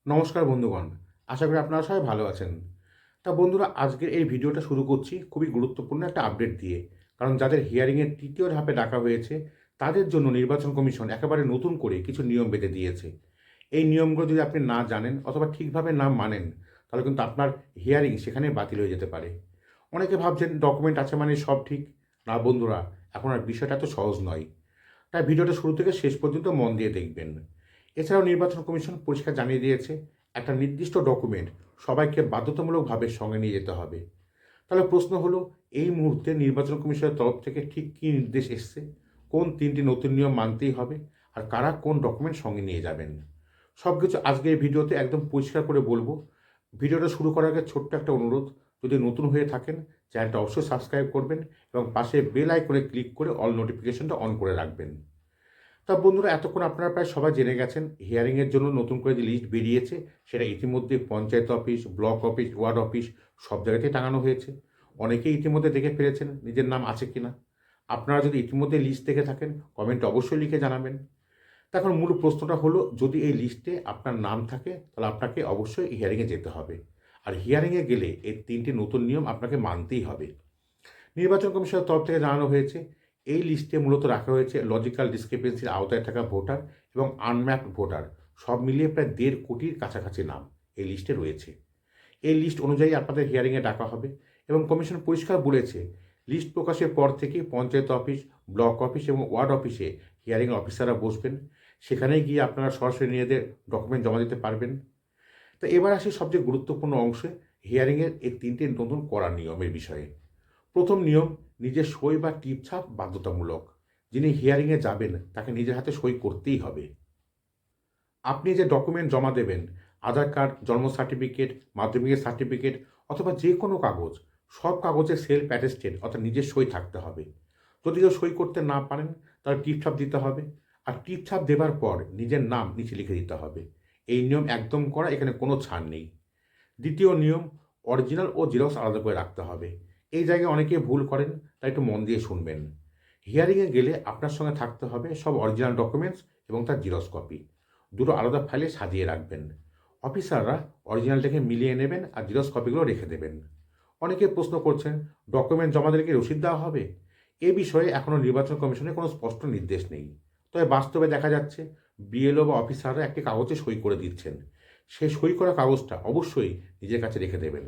নমস্কার বন্ধুগণ, আশা করি আপনারা সবাই ভালো আছেন। তা বন্ধুরা, আজকের এই ভিডিওটা শুরু করছি খুবই গুরুত্বপূর্ণ একটা আপডেট দিয়ে। কারণ যাদের হিয়ারিংয়ের তৃতীয় ধাপে ডাকা হয়েছে, তাদের জন্য নির্বাচন কমিশন একেবারে নতুন করে কিছু নিয়ম বেঁধে দিয়েছে। এই নিয়মগুলো যদি আপনি না জানেন অথবা ঠিকভাবে না মানেন, তাহলে কিন্তু আপনার হিয়ারিং সেখানে বাতিল হয়ে যেতে পারে। অনেকে ভাবছেন ডকুমেন্ট আছে মানে সব ঠিক। না বন্ধুরা, এখন আর বিষয়টা এত সহজ নয়। তাই ভিডিওটা শুরু থেকে শেষ পর্যন্ত মন দিয়ে দেখবেন। এছাড়াও নির্বাচন কমিশন পরিষ্কার জানিয়ে দিয়েছে, একটা নির্দিষ্ট ডকুমেন্ট সবাইকে বাধ্যতামূলকভাবে সঙ্গে নিয়ে যেতে হবে। তাহলে প্রশ্ন হলো, এই মুহূর্তে নির্বাচন কমিশনের তরফ থেকে ঠিক কী নির্দেশ এসছে, কোন তিনটি নতুন নিয়ম মানতেই হবে, আর কারা কোন ডকুমেন্ট সঙ্গে নিয়ে যাবেন, সব কিছু আজকে এই ভিডিওতে একদম পরিষ্কার করে বলবো। ভিডিওটা শুরু করার আগে ছোট্ট একটা অনুরোধ, যদি নতুন হয়ে থাকেন চ্যানেলটা অবশ্যই সাবস্ক্রাইব করবেন এবং পাশে বেল আইকনে ক্লিক করে অল নোটিফিকেশনটা অন করে রাখবেন। তা বন্ধুরা, এতক্ষণ আপনারা প্রায় সবাই জেনে গেছেন হিয়ারিংয়ের জন্য নতুন করে যে লিস্ট বেরিয়েছে, সেটা ইতিমধ্যে panchayat office, block office, ward office সব জায়গাতেই টাঙানো হয়েছে। অনেকেই ইতিমধ্যে দেখে ফেলেছেন নিজের নাম আছে কিনা। আপনারা যদি ইতিমধ্যে লিস্ট দেখে থাকেন, কমেন্টে অবশ্যই লিখে জানাবেন। তা এখন মূল প্রশ্নটা হলো, যদি এই লিস্টে আপনার নাম থাকে তাহলে আপনাকে অবশ্যই হিয়ারিংয়ে যেতে হবে। আর হিয়ারিংয়ে গেলে এই তিনটি নতুন নিয়ম আপনাকে মানতেই হবে। নির্বাচন কমিশনের তরফ থেকে জানানো হয়েছে, এই লিস্টে মূলত রাখা হয়েছে লজিক্যাল ডিসক্রিপেন্সির আওতায় থাকা ভোটার এবং আনম্যাপড ভোটার, সব মিলিয়ে প্রায় 1.5 কোটির কাছাকাছি নাম এই লিস্টে রয়েছে। এই লিস্ট অনুযায়ী আপনাদের হিয়ারিংয়ে ডাকা হবে এবং কমিশন পরিষ্কার বলেছে, লিস্ট প্রকাশের পর থেকে পঞ্চায়েত অফিস, ব্লক অফিস এবং ওয়ার্ড অফিসে হিয়ারিং অফিসাররা বসবেন। সেখানেই গিয়ে আপনারা সরাসরি নিজেদের ডকুমেন্ট জমা দিতে পারবেন। তো এবার আসি সবচেয়ে গুরুত্বপূর্ণ অংশে, হিয়ারিংয়ের এই তিনটে নতুন কড়া নিয়মের বিষয়ে। প্রথম নিয়ম, নিজের সই বা টিপছাপ বাধ্যতামূলক। যিনি হিয়ারিংয়ে যাবেন তাকে নিজের হাতে সই করতেই হবে। আপনি যে ডকুমেন্ট জমা দেবেন, আধার কার্ড, জন্ম সার্টিফিকেট, মাধ্যমিকের সার্টিফিকেট অথবা যে কোনো কাগজ, সব কাগজে সেলফ অ্যাটেস্টেড অর্থাৎ নিজের সই থাকতে হবে। যদি কেউ সই করতে না পারেন তাহলে টিপছাপ দিতে হবে। আর টিপছাপ দেবার পর নিজের নাম নিচে লিখে দিতে হবে। এই নিয়ম একদম করা, এখানে কোনো ছাড় নেই। দ্বিতীয় নিয়ম, অরিজিনাল ও জেরক্স আলাদা করে রাখতে হবে। এই জায়গায় অনেকে ভুল করেন, তাই একটু মন দিয়ে শুনবেন। হিয়ারিংয়ে গেলে আপনার সঙ্গে থাকতে হবে সব অরিজিনাল ডকুমেন্টস এবং তার জেরক্স কপি। দুটো আলাদা ফাইলে সাজিয়ে রাখবেন। অফিসাররা অরিজিনালটাকে মিলিয়ে নেবেন আর জেরক্স কপিগুলো রেখে দেবেন। অনেকে প্রশ্ন করছেন, ডকুমেন্ট জমা দিলে কি রসিদ দেওয়া হবে? এ বিষয়ে এখনও নির্বাচন কমিশনের কোনো স্পষ্ট নির্দেশ নেই। তবে বাস্তবে দেখা যাচ্ছে, বিএলও বা অফিসাররা একটি কাগজে সই করে দিচ্ছেন। সেই সই করা কাগজটা অবশ্যই নিজের কাছে রেখে দেবেন।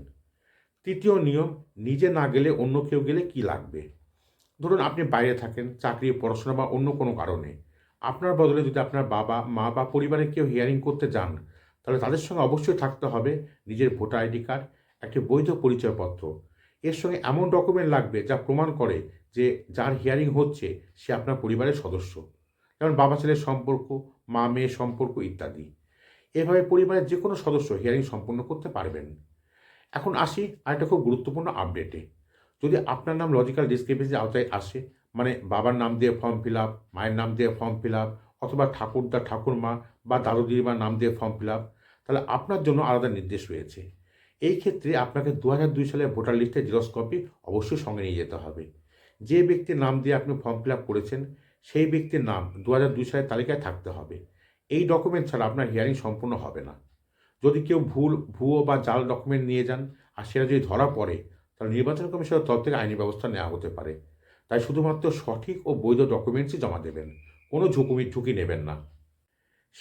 তৃতীয় নিয়ম, নিজে না গেলে অন্য কেউ গেলে কি লাগবে। ধরুন আপনি বাইরে থাকেন, চাকরি, পড়াশোনা বা অন্য কোনো কারণে। আপনার বদলে যদি আপনার বাবা, মা বা পরিবারের কেউ হিয়ারিং করতে যান, তাহলে তাদের সঙ্গে অবশ্যই থাকতে হবে নিজের ভোটার আইডি কার্ড, একটি বৈধ পরিচয়পত্র। এর সঙ্গে এমন ডকুমেন্ট লাগবে যা প্রমাণ করে যে যার হিয়ারিং হচ্ছে সে আপনার পরিবারের সদস্য। যেমন বাবা ছেলের সম্পর্ক, মা মেয়ের সম্পর্ক ইত্যাদি। এভাবে পরিবারের যে কোনো সদস্য হিয়ারিং সম্পন্ন করতে পারবেন। এখন আসি আরেকটা খুব গুরুত্বপূর্ণ আপডেটে। যদি আপনার নাম লজিক্যাল ডিসক্রিপেন্সির আওতায় আসে, মানে বাবার নাম দিয়ে ফর্ম ফিল আপ, মায়ের নাম দিয়ে ফর্ম ফিল আপ অথবা ঠাকুরদা, ঠাকুরমা বা দাদু দিদিমার নাম দিয়ে ফর্ম ফিল আপ, তাহলে আপনার জন্য আলাদা নির্দেশ রয়েছে। এই ক্ষেত্রে আপনাকে 2002 সালের ভোটার লিস্টের জেরক্স কপি অবশ্যই সঙ্গে নিয়ে যেতে হবে। যে ব্যক্তির নাম দিয়ে আপনি ফর্ম ফিল আপ করেছেন, সেই ব্যক্তির নাম 2002 সালের তালিকায় থাকতে হবে। এই ডকুমেন্ট ছাড়া আপনার হিয়ারিং সম্পূর্ণ হবে না। যদি কেউ ভুয়ো বা জাল ডকুমেন্ট নিয়ে যান আর সেটা যদি ধরা পড়ে, তাহলে নির্বাচন কমিশনের তরফ থেকে আইনি ব্যবস্থা নেওয়া হতে পারে। তাই শুধুমাত্র সঠিক ও বৈধ ডকুমেন্টসই জমা দেবেন, কোনো ঝুঁকি নেবেন না।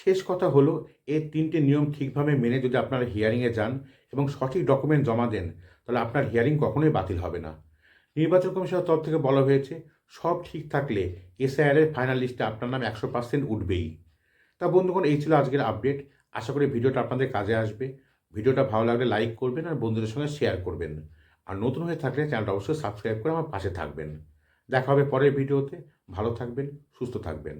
শেষ কথা হলো, এই তিনটে নিয়ম ঠিকভাবে মেনে যদি আপনারা হিয়ারিংয়ে যান এবং সঠিক ডকুমেন্ট জমা দেন, তাহলে আপনার হিয়ারিং কখনোই বাতিল হবে না। নির্বাচন কমিশনের তরফ থেকে বলা হয়েছে, সব ঠিক থাকলে এসআইআর এর ফাইনাল লিস্টে আপনার নাম 100% উঠবেই। তা বন্ধুগণ, এই ছিল আজকের আপডেট। আশা করি ভিডিওটা আপনাদের কাজে আসবে। ভিডিওটা ভালো লাগলে লাইক করবেন আর বন্ধুদের সঙ্গে শেয়ার করবেন। আর নতুন হয়ে থাকলে চ্যানেলটা অবশ্যই সাবস্ক্রাইব করে আমার পাশে থাকবেন। দেখা হবে পরের ভিডিওতে। ভালো থাকবেন, সুস্থ থাকবেন।